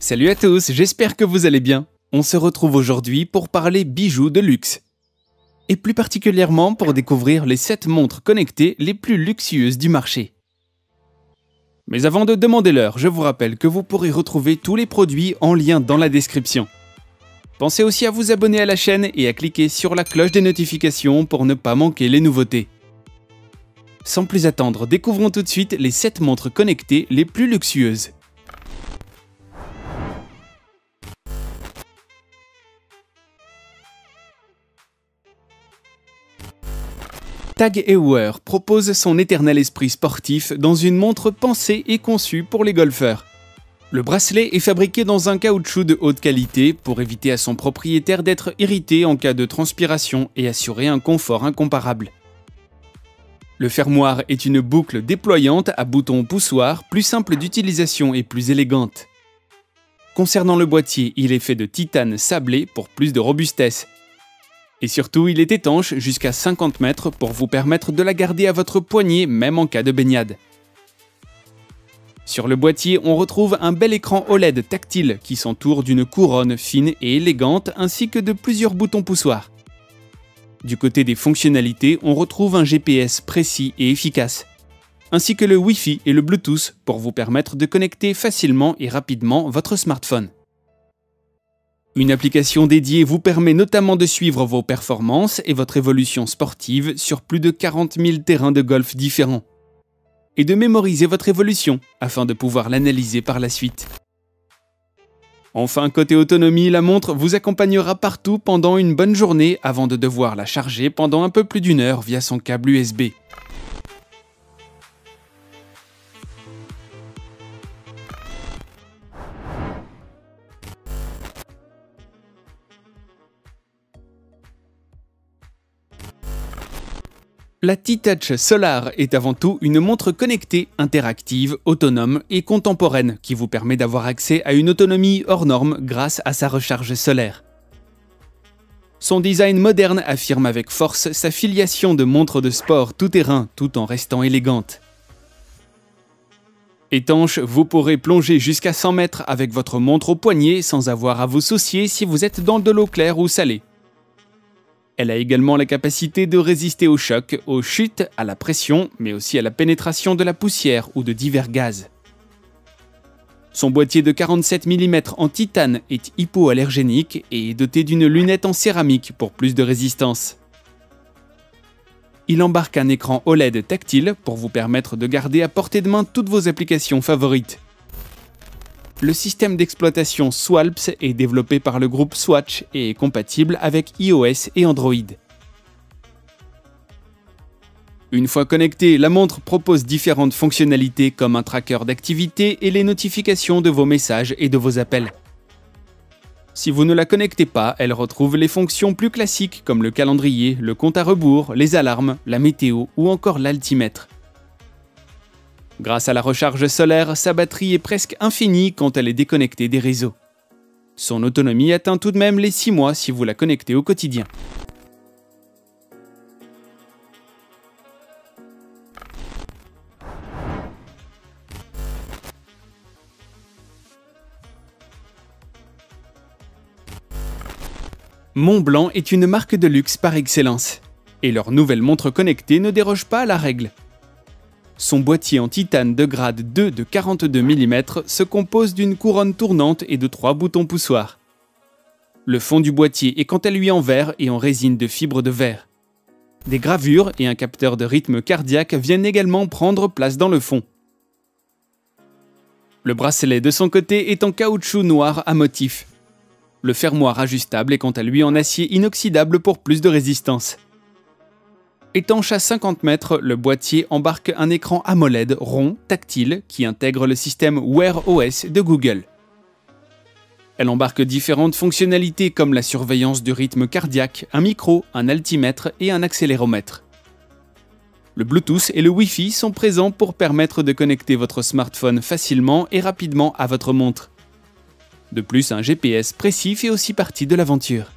Salut à tous, j'espère que vous allez bien. On se retrouve aujourd'hui pour parler bijoux de luxe. Et plus particulièrement pour découvrir les 7 montres connectées les plus luxueuses du marché. Mais avant de demander l'heure, je vous rappelle que vous pourrez retrouver tous les produits en lien dans la description. Pensez aussi à vous abonner à la chaîne et à cliquer sur la cloche des notifications pour ne pas manquer les nouveautés. Sans plus attendre, découvrons tout de suite les 7 montres connectées les plus luxueuses. TAG Heuer propose son éternel esprit sportif dans une montre pensée et conçue pour les golfeurs. Le bracelet est fabriqué dans un caoutchouc de haute qualité pour éviter à son propriétaire d'être irrité en cas de transpiration et assurer un confort incomparable. Le fermoir est une boucle déployante à bouton poussoir, plus simple d'utilisation et plus élégante. Concernant le boîtier, il est fait de titane sablé pour plus de robustesse. Et surtout, il est étanche jusqu'à 50 mètres pour vous permettre de la garder à votre poignet même en cas de baignade. Sur le boîtier, on retrouve un bel écran OLED tactile qui s'entoure d'une couronne fine et élégante ainsi que de plusieurs boutons poussoirs. Du côté des fonctionnalités, on retrouve un GPS précis et efficace, ainsi que le Wi-Fi et le Bluetooth pour vous permettre de connecter facilement et rapidement votre smartphone. Une application dédiée vous permet notamment de suivre vos performances et votre évolution sportive sur plus de 40 000 terrains de golf différents, et de mémoriser votre évolution afin de pouvoir l'analyser par la suite. Enfin, côté autonomie, la montre vous accompagnera partout pendant une bonne journée avant de devoir la charger pendant un peu plus d'1 heure via son câble USB. La T-Touch Solar est avant tout une montre connectée, interactive, autonome et contemporaine qui vous permet d'avoir accès à une autonomie hors norme grâce à sa recharge solaire. Son design moderne affirme avec force sa filiation de montre de sport tout-terrain tout en restant élégante. Étanche, vous pourrez plonger jusqu'à 100 mètres avec votre montre au poignet sans avoir à vous soucier si vous êtes dans de l'eau claire ou salée. Elle a également la capacité de résister aux chocs, aux chutes, à la pression, mais aussi à la pénétration de la poussière ou de divers gaz. Son boîtier de 47 mm en titane est hypoallergénique et est doté d'une lunette en céramique pour plus de résistance. Il embarque un écran OLED tactile pour vous permettre de garder à portée de main toutes vos applications favorites. Le système d'exploitation Swalps est développé par le groupe Swatch et est compatible avec iOS et Android. Une fois connectée, la montre propose différentes fonctionnalités comme un tracker d'activité et les notifications de vos messages et de vos appels. Si vous ne la connectez pas, elle retrouve les fonctions plus classiques comme le calendrier, le compte à rebours, les alarmes, la météo ou encore l'altimètre. Grâce à la recharge solaire, sa batterie est presque infinie quand elle est déconnectée des réseaux. Son autonomie atteint tout de même les 6 mois si vous la connectez au quotidien. Montblanc est une marque de luxe par excellence, et leur nouvelle montre connectée ne déroge pas à la règle. Son boîtier en titane de grade 2 de 42 mm se compose d'une couronne tournante et de 3 boutons poussoirs. Le fond du boîtier est quant à lui en verre et en résine de fibre de verre. Des gravures et un capteur de rythme cardiaque viennent également prendre place dans le fond. Le bracelet de son côté est en caoutchouc noir à motif. Le fermoir ajustable est quant à lui en acier inoxydable pour plus de résistance. Étanche à 50 mètres, le boîtier embarque un écran AMOLED rond, tactile, qui intègre le système Wear OS de Google. Elle embarque différentes fonctionnalités comme la surveillance du rythme cardiaque, un micro, un altimètre et un accéléromètre. Le Bluetooth et le Wi-Fi sont présents pour permettre de connecter votre smartphone facilement et rapidement à votre montre. De plus, un GPS précis fait aussi partie de l'aventure.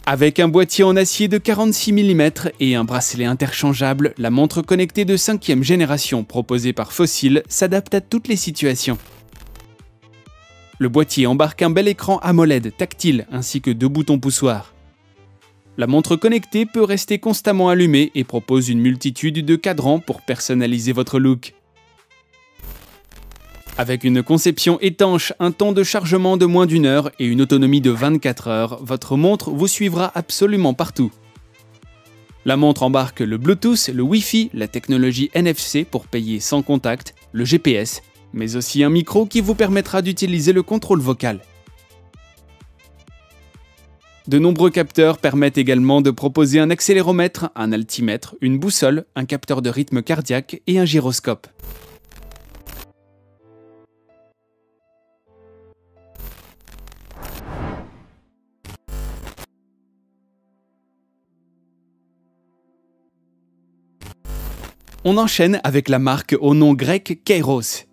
Avec un boîtier en acier de 46 mm et un bracelet interchangeable, la montre connectée de 5e génération proposée par Fossil s'adapte à toutes les situations. Le boîtier embarque un bel écran AMOLED tactile ainsi que 2 boutons poussoirs. La montre connectée peut rester constamment allumée et propose une multitude de cadrans pour personnaliser votre look. Avec une conception étanche, un temps de chargement de moins d'1 heure et une autonomie de 24 heures, votre montre vous suivra absolument partout. La montre embarque le Bluetooth, le Wi-Fi, la technologie NFC pour payer sans contact, le GPS, mais aussi un micro qui vous permettra d'utiliser le contrôle vocal. De nombreux capteurs permettent également de proposer un accéléromètre, un altimètre, une boussole, un capteur de rythme cardiaque et un gyroscope. On enchaîne avec la marque au nom grec Kairos.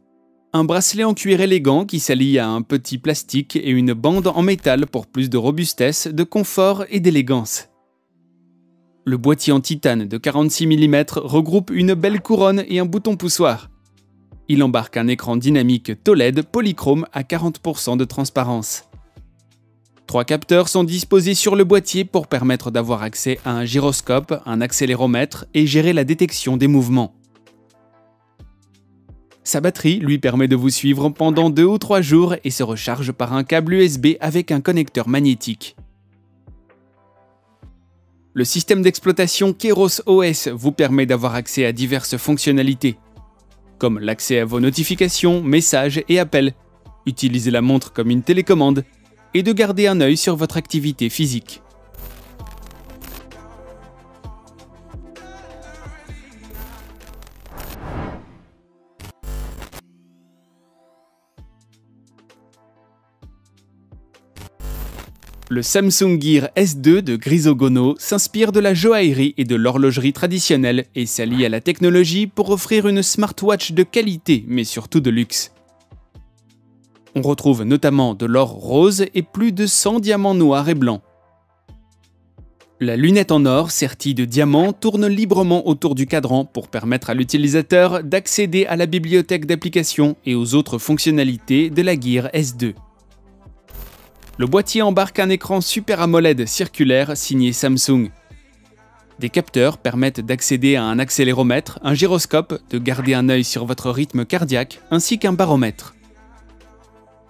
Un bracelet en cuir élégant qui s'allie à un petit plastique et une bande en métal pour plus de robustesse, de confort et d'élégance. Le boîtier en titane de 46 mm regroupe une belle couronne et un bouton poussoir. Il embarque un écran dynamique TOLED polychrome à 40% de transparence. 3 capteurs sont disposés sur le boîtier pour permettre d'avoir accès à un gyroscope, un accéléromètre et gérer la détection des mouvements. Sa batterie lui permet de vous suivre pendant 2 ou 3 jours et se recharge par un câble USB avec un connecteur magnétique. Le système d'exploitation Kairos OS vous permet d'avoir accès à diverses fonctionnalités, comme l'accès à vos notifications, messages et appels, utiliser la montre comme une télécommande, et de garder un œil sur votre activité physique. Le Samsung Gear S2 de Grisogono s'inspire de la joaillerie et de l'horlogerie traditionnelle et s'allie à la technologie pour offrir une smartwatch de qualité mais surtout de luxe. On retrouve notamment de l'or rose et plus de 100 diamants noirs et blancs. La lunette en or sertie de diamants tourne librement autour du cadran pour permettre à l'utilisateur d'accéder à la bibliothèque d'applications et aux autres fonctionnalités de la Gear S2. Le boîtier embarque un écran Super AMOLED circulaire signé Samsung. Des capteurs permettent d'accéder à un accéléromètre, un gyroscope, de garder un œil sur votre rythme cardiaque ainsi qu'un baromètre.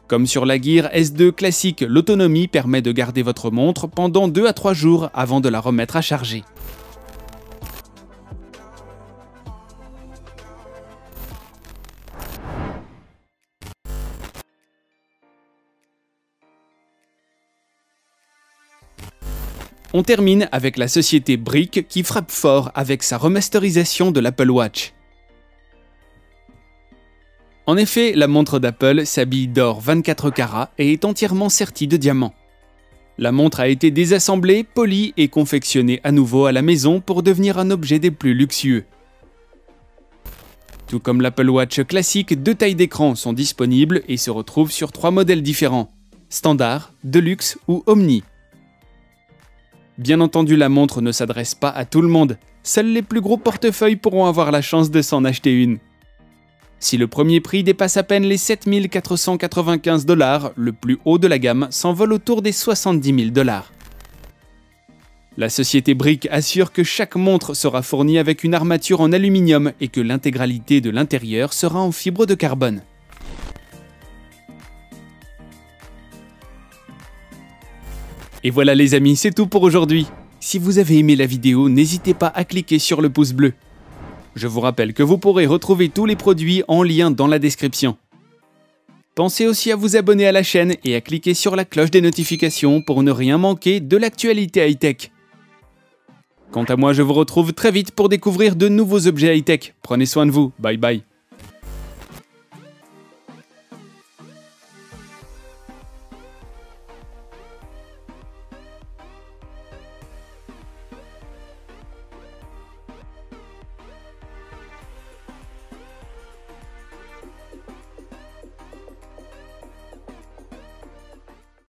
Comme sur la Gear S2 classique, l'autonomie permet de garder votre montre pendant 2 à 3 jours avant de la remettre à charger. On termine avec la société Brick qui frappe fort avec sa remasterisation de l'Apple Watch. En effet, la montre d'Apple s'habille d'or 24 carats et est entièrement sertie de diamants. La montre a été désassemblée, polie et confectionnée à nouveau à la maison pour devenir un objet des plus luxueux. Tout comme l'Apple Watch classique, 2 tailles d'écran sont disponibles et se retrouvent sur 3 modèles différents, standard, deluxe ou omni. Bien entendu, la montre ne s'adresse pas à tout le monde, seuls les plus gros portefeuilles pourront avoir la chance de s'en acheter une. Si le premier prix dépasse à peine les 7 495 $, le plus haut de la gamme s'envole autour des 70 000 $. La société Brick assure que chaque montre sera fournie avec une armature en aluminium et que l'intégralité de l'intérieur sera en fibre de carbone. Et voilà les amis, c'est tout pour aujourd'hui. Si vous avez aimé la vidéo, n'hésitez pas à cliquer sur le pouce bleu. Je vous rappelle que vous pourrez retrouver tous les produits en lien dans la description. Pensez aussi à vous abonner à la chaîne et à cliquer sur la cloche des notifications pour ne rien manquer de l'actualité high-tech. Quant à moi, je vous retrouve très vite pour découvrir de nouveaux objets high-tech. Prenez soin de vous, bye bye.